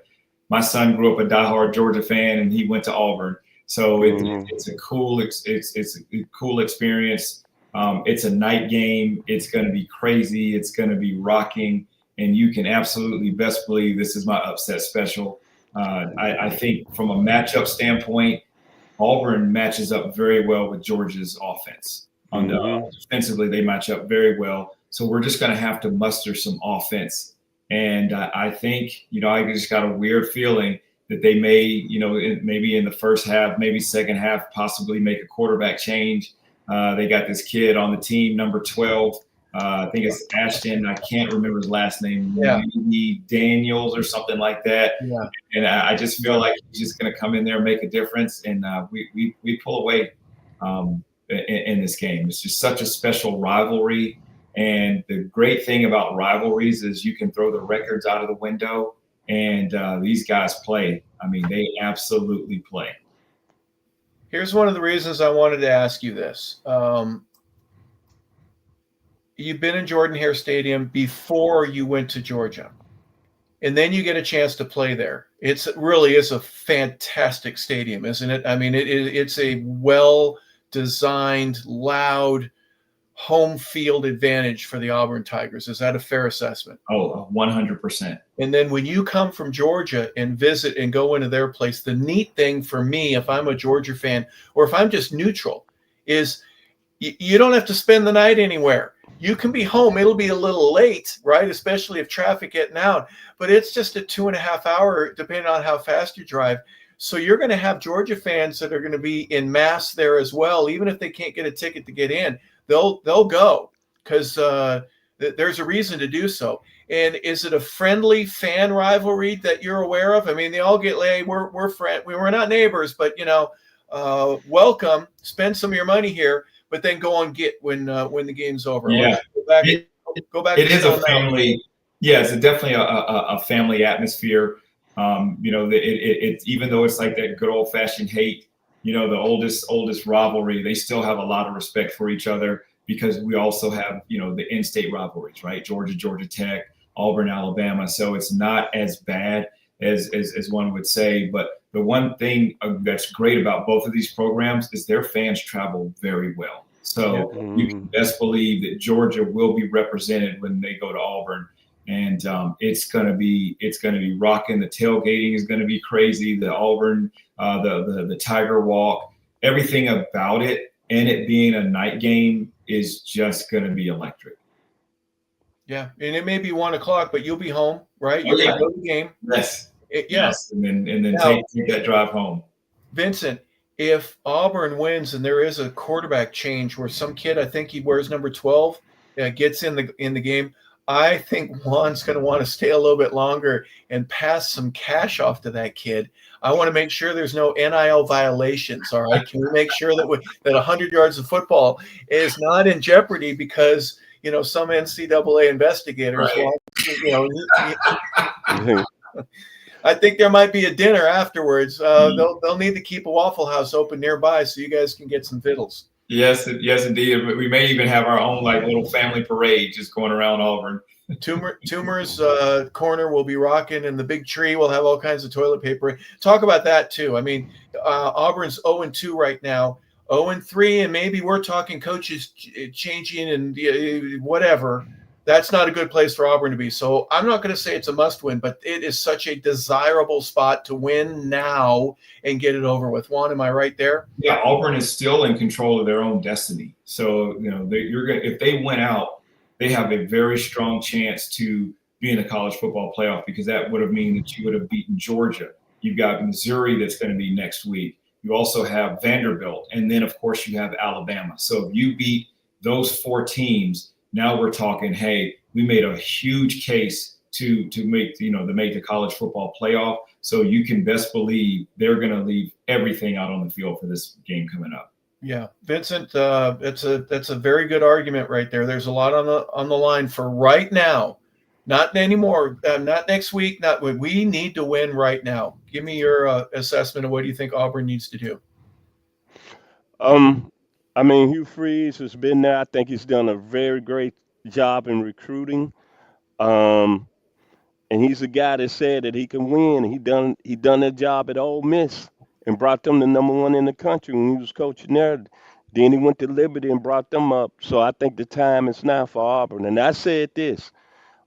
My son grew up a diehard Georgia fan and he went to Auburn. So it's a cool experience. It's a night game. It's going to be crazy. It's going to be rocking, and you can absolutely best believe this is my upset special. I think from a matchup standpoint, Auburn matches up very well with Georgia's offense. Defensively, they match up very well. So we're just going to have to muster some offense. And I think, I just got a weird feeling that they may, maybe in the first half, maybe second half, possibly make a quarterback change. They got this kid on the team, number 12. I think it's Ashton. I can't remember his last name. Yeah. Maybe Daniels or something like that. Yeah. And I just feel like he's just going to come in there and make a difference. And we pull away in this game. It's just such a special rivalry. And the great thing about rivalries is you can throw the records out of the window. And these guys play. I mean, they absolutely play. Here's one of the reasons I wanted to ask you this. You've been in Jordan Hare Stadium before you went to Georgia, and then you get a chance to play there. It really is a fantastic stadium, isn't it? I mean, it's a well-designed, loud home field advantage for the Auburn Tigers. Is that a fair assessment? Oh, 100%. And then when you come from Georgia and visit and go into their place, the neat thing for me, if I'm a Georgia fan or if I'm just neutral, is you don't have to spend the night anywhere. You can be home. It'll be a little late, right? Especially if traffic getting out. But it's just a 2.5 hour, depending on how fast you drive. So you're going to have Georgia fans that are going to be in mass there as well. Even if they can't get a ticket to get in, they'll go because there's a reason to do so. And is it a friendly fan rivalry that you're aware of? I mean, they all get like, we're friends. We're not neighbors, but welcome. Spend some of your money here. But then go on get when the game's over. Yeah, go back. It is a family. Yeah, it's definitely a family atmosphere. It's even though it's like that good old fashioned hate. The oldest rivalry. They still have a lot of respect for each other because we also have the in-state rivalries, right? Georgia Tech, Auburn, Alabama. So it's not as bad as one would say, but the one thing that's great about both of these programs is their fans travel very well. So you can best believe that Georgia will be represented when they go to Auburn, and it's gonna be rocking. The tailgating is gonna be crazy. The Auburn, the Tiger Walk, everything about it, and it being a night game is just gonna be electric. Yeah, and it may be 1 o'clock, but you'll be home, right? You're gonna go to the game. Yes. Yes, and then now, take that drive home. Vincent, if Auburn wins and there is a quarterback change where some kid, I think he wears number 12, gets in the game, I think Juan's going to want to stay a little bit longer and pass some cash off to that kid. I want to make sure there's no NIL violations. All right, can we make sure that 100 yards of football is not in jeopardy because some NCAA investigators? Right. I think there might be a dinner afterwards. They'll need to keep a Waffle House open nearby so you guys can get some vittles. Yes, indeed. We may even have our own little family parade just going around Auburn. Toomer's corner will be rocking, and the big tree will have all kinds of toilet paper. Talk about that too. I mean, Auburn's 0-2 right now, 0-3, and maybe we're talking coaches changing and whatever. That's not a good place for Auburn to be. So I'm not going to say it's a must win, but it is such a desirable spot to win now and get it over with. Juan, am I right there? Yeah, Auburn is still in control of their own destiny. So if they win out, they have a very strong chance to be in the college football playoff, because that would have mean that you would have beaten Georgia. You've got Missouri that's going to be next week. You also have Vanderbilt, and then of course you have Alabama. So if you beat those 4 teams, now we're talking, hey, we made a huge case to make the college football playoff. So you can best believe they're going to leave everything out on the field for this game coming up. Yeah, Vincent, that's a very good argument right there. There's a lot on the line for right now, not anymore, not next week. Not we need to win right now. Give me your assessment of what do you think Auburn needs to do. I mean, Hugh Freeze has been there. I think he's done a very great job in recruiting. Um, and he's a guy that said that he can win. He done that job at Ole Miss and brought them to #1 in the country when he was coaching there. Then he went to Liberty and brought them up. So I think the time is now for Auburn. And I said this: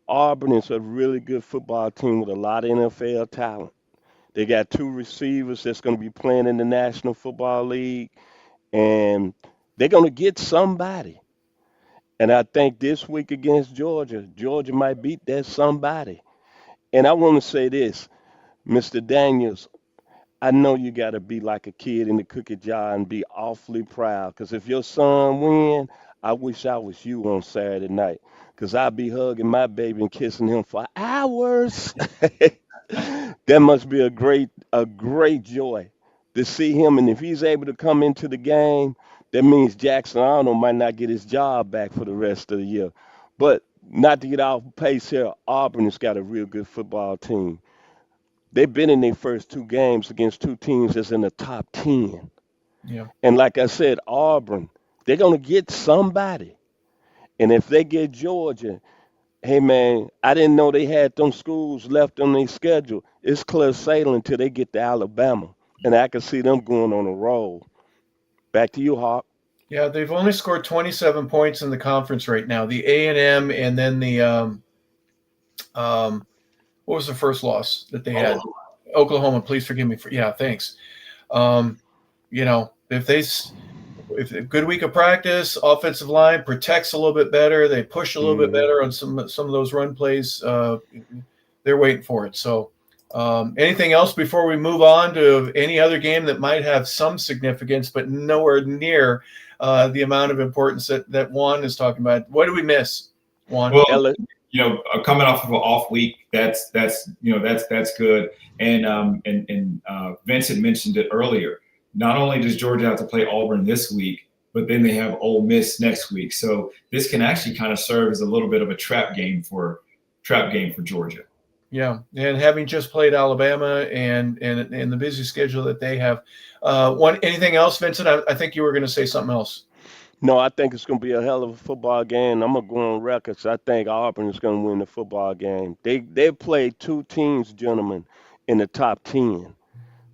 Auburn is a really good football team with a lot of NFL talent. They got 2 receivers that's going to be playing in the National Football League, and they're going to get somebody. And I think this week against Georgia might beat that somebody. And I want to say this, Mr. Daniels, I know you got to be like a kid in the cookie jar and be awfully proud. Because if your son win, I wish I was you on Saturday night. Because I'd be hugging my baby and kissing him for hours. That must be a great joy to see him. And if he's able to come into the game, that means Jackson Arnold might not get his job back for the rest of the year. But not to get off pace here, Auburn has got a real good football team. They've been in their first 2 games against 2 teams that's in the top 10. Yeah. And like I said, Auburn, they're going to get somebody. And if they get Georgia, hey, man, I didn't know they had them schools left on their schedule. It's clear sailing until they get to Alabama. And I can see them going on a roll. Back to you, Hawk. Yeah, they've only scored 27 points in the conference right now. The A&M and then the what was the first loss that they had? Oklahoma. Please forgive me for. Yeah, thanks. If a good week of practice, offensive line protects a little bit better. They push a little bit better on some of those run plays. They're waiting for it. So, anything else before we move on to any other game that might have some significance, but nowhere near the amount of importance that Juan is talking about? What did we miss, Juan? Well, coming off of an off week, that's good. And Vincent mentioned it earlier. Not only does Georgia have to play Auburn this week, but then they have Ole Miss next week. So this can actually kind of serve as a little bit of a trap game for Georgia. Yeah, and having just played Alabama and the busy schedule that they have. Anything else, Vincent? I think you were going to say something else. No, I think it's going to be a hell of a football game. I'm going to go on record. So I think Auburn is going to win the football game. They played 2 teams, gentlemen, in the top 10,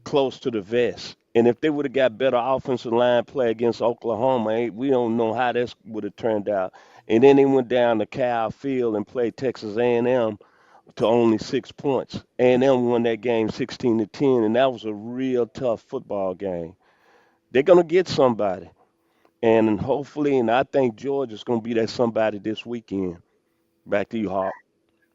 close to the vest. And if they would have got better offensive line play against Oklahoma, we don't know how this would have turned out. And then they went down to Cal Field and played Texas A&M to only 6 points. A&M won that game 16-10, and that was a real tough football game. They're going to get somebody. And hopefully, and I think Georgia's going to be that somebody this weekend. Back to you, Hawk.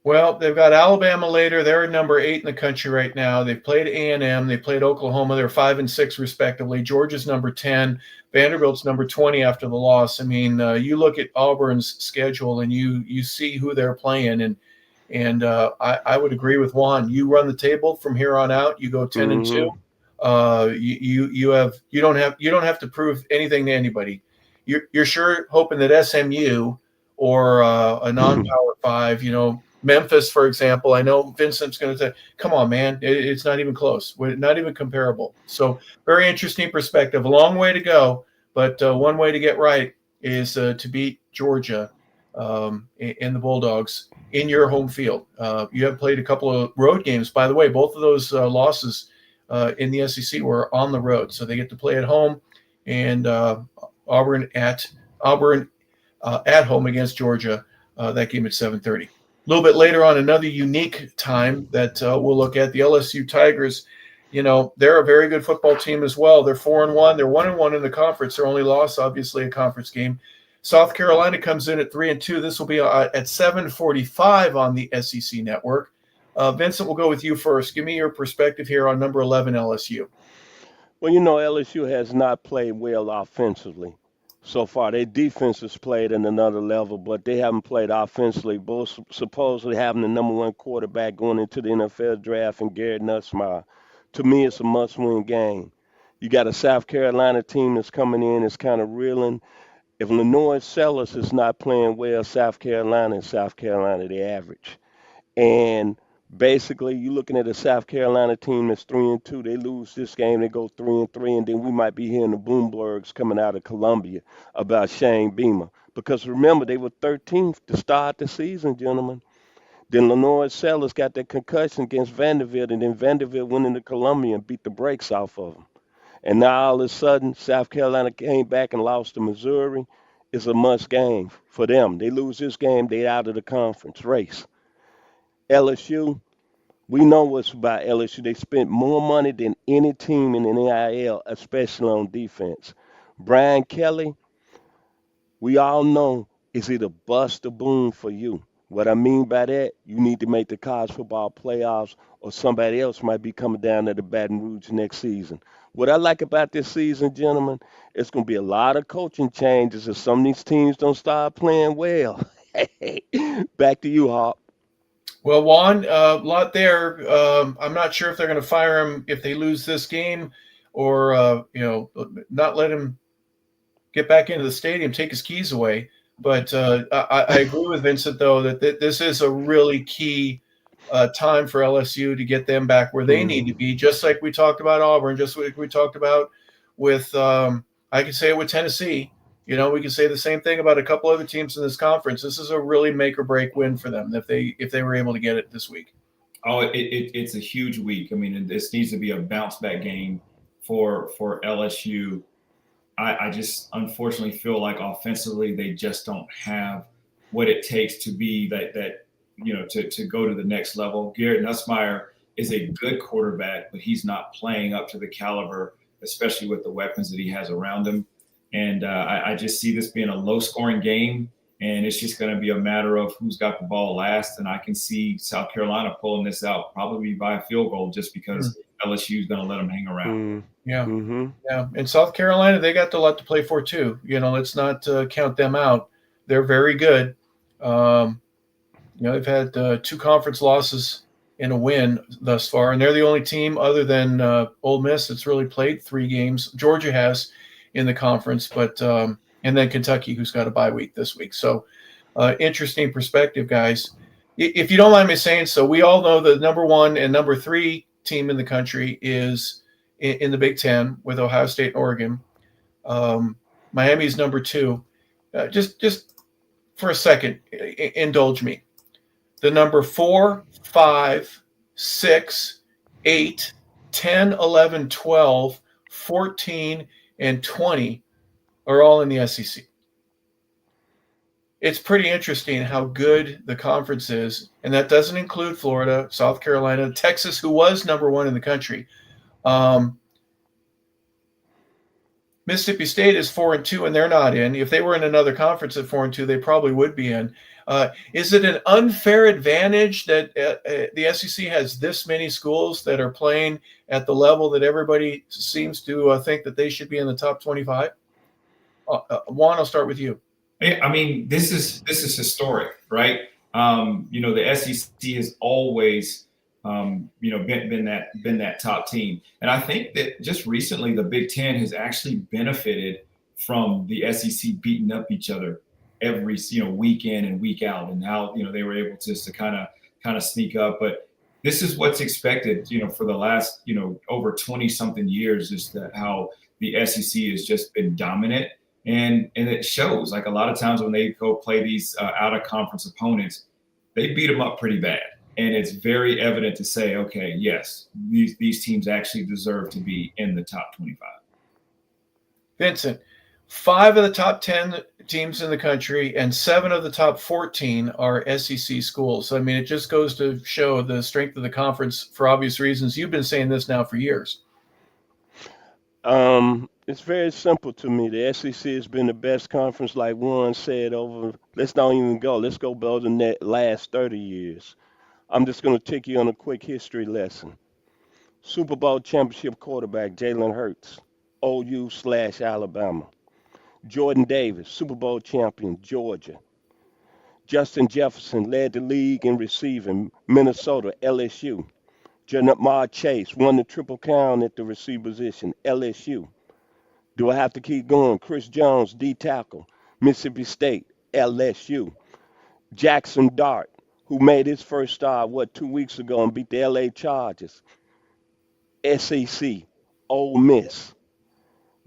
Well, they've got Alabama later. They're number 8 in the country right now. They've played A&M. They played Oklahoma. They're 5 and 6 respectively. Georgia's number 10. Vanderbilt's number 20 after the loss. I mean, you look at Auburn's schedule and you see who they're playing, and I would agree with Juan. You run the table from here on out. You go 10 and 2. You don't have to prove anything to anybody. You're sure hoping that SMU or a non-power 5, Memphis, for example. I know Vincent's going to say, come on, man, it's not even close. We're not even comparable. So very interesting perspective. A long way to go, but one way to get right is to beat Georgia and the Bulldogs in your home field. You have played a couple of road games. By the way, both of those losses in the SEC were on the road. So they get to play at home, and Auburn at home against Georgia, that game at 7:30. A little bit later on, another unique time that we'll look at, the LSU Tigers. They're a very good football team as well. They're 4-1. They're 1-1 in the conference. Their only loss, obviously, a conference game. South Carolina comes in at 3-2. This will be at 7:45 on the SEC network. Vincent, we'll go with you first. Give me your perspective here on number 11 LSU. Well, LSU has not played well offensively so far. Their defense has played at another level, but they haven't played offensively. Both supposedly having the number 1 quarterback going into the NFL draft and Garrett Nussmeier. To me, it's a must-win game. You got a South Carolina team that's coming in, it's kind of reeling. If Lenore Sellers is not playing well, South Carolina, the average. And basically, you're looking at a South Carolina team that's 3-2. They lose this game, they go 3-3, and then we might be hearing the Bloombergs coming out of Columbia about Shane Beamer. Because remember, they were 13th to start the season, gentlemen. Then Lenore Sellers got that concussion against Vanderbilt, and then Vanderbilt went into Columbia and beat the brakes off of them. And now all of a sudden, South Carolina came back and lost to Missouri. It's a must game for them. They lose this game, they out of the conference race. LSU, we know what's about LSU. They spent more money than any team in the NIL, especially on defense. Brian Kelly, we all know, is either bust or boom for you. What I mean by that, you need to make the college football playoffs, or somebody else might be coming down to the Baton Rouge next season. What I like about this season, gentlemen, it's going to be a lot of coaching changes if some of these teams don't start playing well. Back to you, Hawk. Well, Juan, a lot there. I'm not sure if they're going to fire him if they lose this game, or not let him get back into the stadium, take his keys away. But I agree with Vincent, though, that this is a really key time for LSU to get them back where they need to be, just like we talked about Auburn, just like we talked about with I can say it with Tennessee. We can say the same thing about a couple other teams in this conference. This is a really make or break win for them if they were able to get it this week. Oh, it's a huge week. I mean, this needs to be a bounce back game for LSU. I just unfortunately feel like offensively they just don't have what it takes to be that to go to the next level. Garrett Nussmeier is a good quarterback, but he's not playing up to the caliber, especially with the weapons that he has around him. And I just see this being a low-scoring game, and it's just going to be a matter of who's got the ball last. And I can see South Carolina pulling this out probably by a field goal just because LSU is going to let them hang around. Yeah. And South Carolina, they got a lot to play for too. Let's not count them out. They're very good. They've had 2 conference losses and a win thus far, and they're the only team other than Ole Miss that's really played 3 games. Georgia has in the conference, but and then Kentucky, who's got a bye week this week. So interesting perspective, guys. If you don't mind me saying so, we all know the number 1 and number 3 team in the country is in the Big Ten with Ohio State and Oregon. Miami's number 2. Just for a second, indulge me. The number 4, 5, 6, 8, 10, 11, 12, 14, and 20 are all in the SEC. It's pretty interesting how good the conference is, and that doesn't include Florida, South Carolina, Texas, who was number 1 in the country. Mississippi State is 4-2, and they're not in. If they were in another conference at 4-2, they probably would be in. Is it an unfair advantage that the SEC has this many schools that are playing at the level that everybody seems to think that they should be in the top 25? Juan, I'll start with you. I mean, this is historic, right? The SEC has always, been that top team, and I think that just recently the Big Ten has actually benefited from the SEC beating up each other every week in and week out, and how they were able to kind of sneak up. But this is what's expected, for the last over 20 something years, is that how the SEC has just been dominant. And it shows. Like, a lot of times when they go play these out of conference opponents, they beat them up pretty bad. And it's very evident to say, okay, yes, these teams actually deserve to be in the top 25. Vincent, 5 of the top 10 teams in the country and 7 of the top 14 are SEC schools. I mean, it just goes to show the strength of the conference for obvious reasons. You've been saying this now for years. It's very simple to me. The SEC has been the best conference, like Juan said, let's not even go. Let's go build the last 30 years. I'm just going to take you on a quick history lesson. Super Bowl championship quarterback, Jalen Hurts, OU/Alabama. Jordan Davis, Super Bowl champion, Georgia. Justin Jefferson led the league in receiving, Minnesota, LSU. Jamar Chase won the triple crown at the receiver position, LSU. Do I have to keep going? Chris Jones, D tackle, Mississippi State, LSU. Jackson Dart, who made his first start, 2 weeks ago and beat the LA Chargers, SEC, Ole Miss.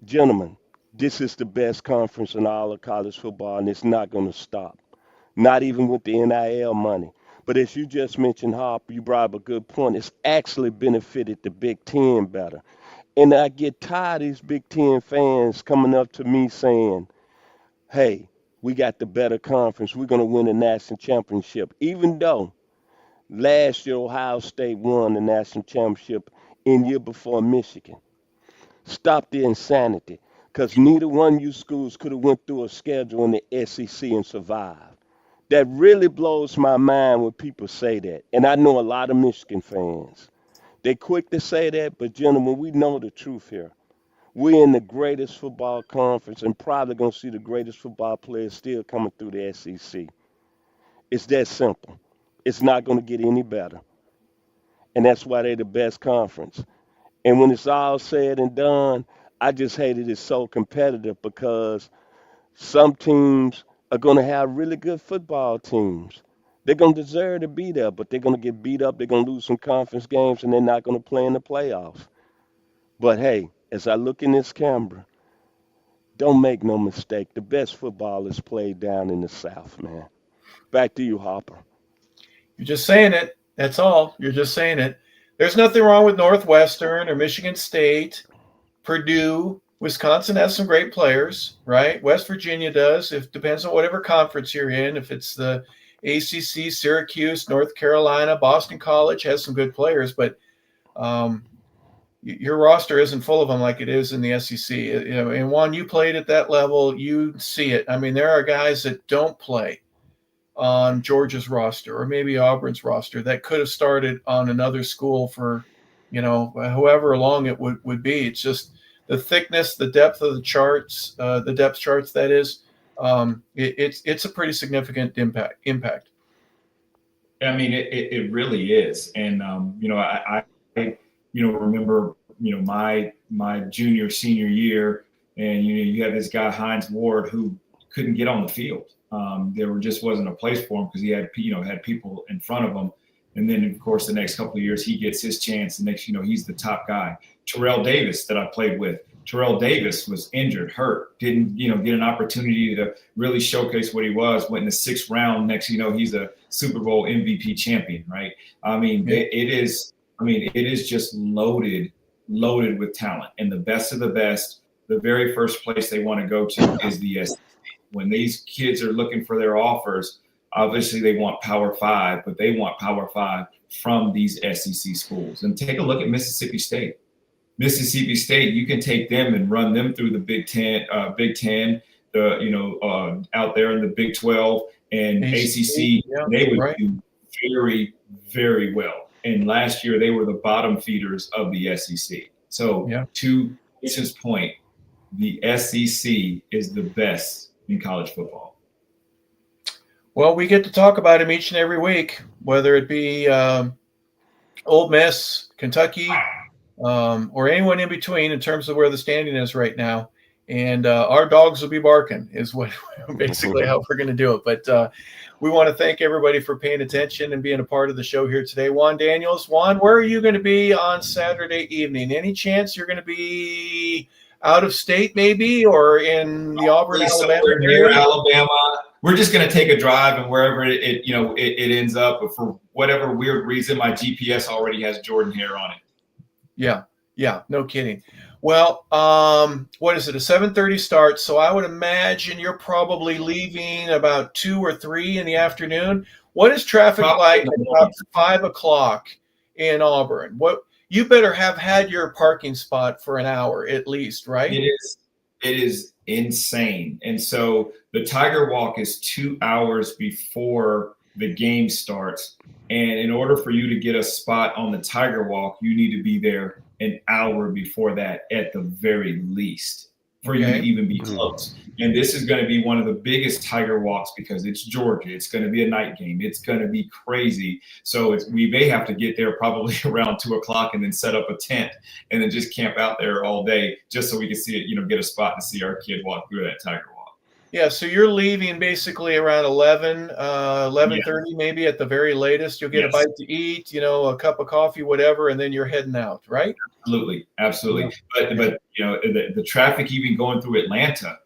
Gentlemen, this is the best conference in all of college football, and it's not going to stop. Not even with the NIL money. But as you just mentioned, Harper, you brought up a good point. It's actually benefited the Big Ten better. And I get tired of these Big Ten fans coming up to me saying, hey, we got the better conference. We're going to win the national championship. Even though last year Ohio State won the national championship in year before Michigan. Stop the insanity, because neither one of you schools could have went through a schedule in the SEC and survived. That really blows my mind when people say that. And I know a lot of Michigan fans. They quick to say that, but gentlemen, we know the truth here. We're in the greatest football conference and probably going to see the greatest football players still coming through the SEC. It's that simple. It's not going to get any better. And that's why they're the best conference. And when it's all said and done, I just hate it. It's so competitive because some teams are going to have really good football teams. They're going to deserve to be there, but they're going to get beat up. They're going to lose some conference games, and they're not going to play in the playoffs. But, hey, as I look in this camera, don't make no mistake. The best football is played down in the South, man. Back to you, Harper. You're just saying it. That's all. You're just saying it. There's nothing wrong with Northwestern or Michigan State, Purdue. Wisconsin has some great players, right? West Virginia does. It depends on whatever conference you're in. If it's the ACC, Syracuse, North Carolina, Boston College has some good players, but your roster isn't full of them like it is in the SEC. And Juan, you played at that level, you see it. I mean, there are guys that don't play on Georgia's roster or maybe Auburn's roster that could have started on another school for, however long it would be. It's just the thickness, the depth of the charts, the depth charts, that is. It's a pretty significant impact. I mean, it really is. And, I remember, my junior, senior year, and, you have this guy, Hines Ward, who couldn't get on the field. There just wasn't a place for him because he had people in front of him. And then, of course, the next couple of years, he gets his chance. And next, he's the top guy. Terrell Davis that I played with. Terrell Davis was injured, hurt, didn't, get an opportunity to really showcase what he was. Went in the 6th round. Next, he's a Super Bowl MVP champion, right? I mean, it is just loaded with talent. And the best of the best, the very first place they want to go to is the SEC. When these kids are looking for their offers, obviously they want Power 5, but they want Power 5 from these SEC schools. And take a look at Mississippi State. Mississippi State, you can take them and run them through the Big Ten, out there in the Big 12, And ACC, they would do very, very well. And last year, they were the bottom feeders of the SEC. So to Vincent's point, the SEC is the best in college football. Well, we get to talk about them each and every week, whether it be Ole Miss, Kentucky, or anyone in between in terms of where the standing is right now. And our dogs will be barking is what basically how we're going to do it. But we want to thank everybody for paying attention and being a part of the show here today. Juan Daniels. Juan, where are you going to be on Saturday evening? Any chance you're going to be out of state maybe, or in the Auburn, Alabama area? Alabama. We're just going to take a drive, and wherever it ends up. But for whatever weird reason, my GPS already has Jordan Hare on it. Yeah, no kidding. Well, what is it? A 7:30 start. So I would imagine you're probably leaving about 2 or 3 in the afternoon. What is traffic like at about 5 o'clock in Auburn? You better have had your parking spot for an hour at least, right? It is insane. And so the Tiger Walk is 2 hours before the game starts. And in order for you to get a spot on the Tiger Walk, you need to be there an hour before that at the very least for you to even be close. And this is going to be one of the biggest Tiger Walks because it's Georgia. It's going to be a night game. It's going to be crazy. So we may have to get there probably around 2 o'clock and then set up a tent and then just camp out there all day just so we can see it, get a spot to see our kid walk through that Tiger Walk. Yeah, so you're leaving basically around 11:30 maybe at the very latest. You'll get a bite to eat, a cup of coffee, whatever, and then you're heading out, right? Absolutely. But the traffic even going through Atlanta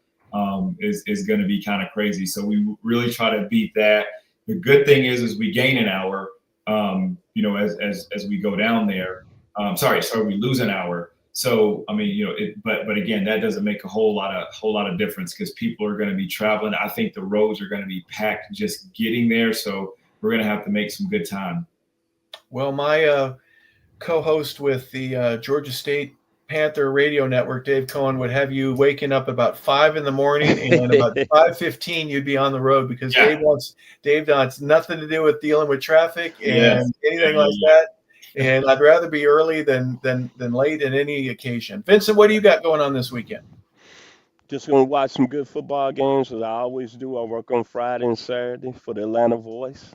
is going to be kind of crazy. So we really try to beat that. The good thing is we gain an hour, as we go down there. We lose an hour. So, but again, that doesn't make a whole lot of difference because people are going to be traveling. I think the roads are going to be packed just getting there. So we're going to have to make some good time. Well, my co-host with the Georgia State Panther Radio Network, Dave Cohen, would have you waking up about 5 in the morning, and about 5:15 you'd be on the road because Dave wants nothing to do with dealing with traffic and anything like that. And I'd rather be early than late at any occasion. Vincent, what do you got going on this weekend? Just going to watch some good football games, as I always do. I work on Friday and Saturday for the Atlanta Voice,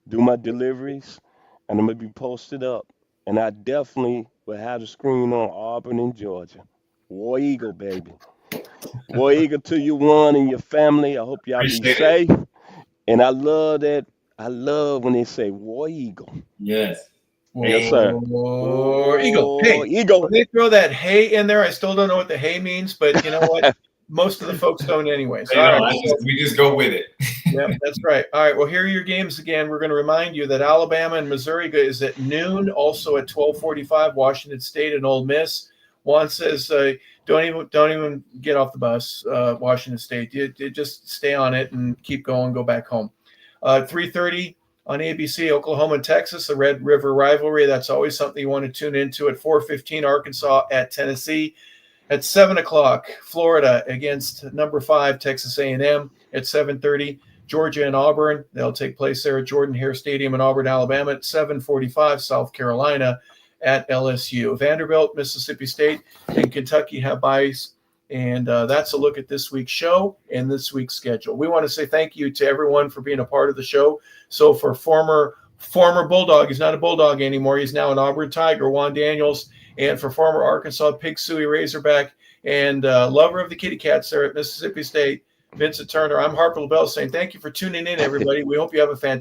do my deliveries, and I'm going to be posted up. And I definitely will have the screen on Auburn and Georgia. War Eagle, baby. War Eagle to you, Juan, and your family. I hope y'all be safe. And I love that. I love when they say War Eagle. Yes. Yes, sir. Or Eagle. Hey, Eagle. When they throw that hey in there, I still don't know what the hey means, but you know what? Most of the folks don't anyway. So we just go with it. Yeah, that's right. All right. Well, here are your games again. We're going to remind you that Alabama and Missouri is at noon. Also at 12:45, Washington State and Ole Miss. Juan says, don't even get off the bus, Washington State. You just stay on it and keep going. Go back home. 3:30. On ABC, Oklahoma and Texas, the Red River rivalry. That's always something you want to tune into. At 4:15, Arkansas at Tennessee. At 7 o'clock, Florida against number 5, Texas A&M. At 7:30, Georgia and Auburn. They'll take place there at Jordan Hare Stadium in Auburn, Alabama. At 7:45, South Carolina at LSU. Vanderbilt, Mississippi State, and Kentucky have byes. And that's a look at this week's show and this week's schedule. We want to say thank you to everyone for being a part of the show. So for former Bulldog, he's not a Bulldog anymore. He's now an Auburn Tiger, Juan Daniels. And for former Arkansas Pig Suey Razorback and lover of the kitty cats there at Mississippi State, Vincent Turner. I'm Harper LaBelle saying thank you for tuning in, everybody. We hope you have a fantastic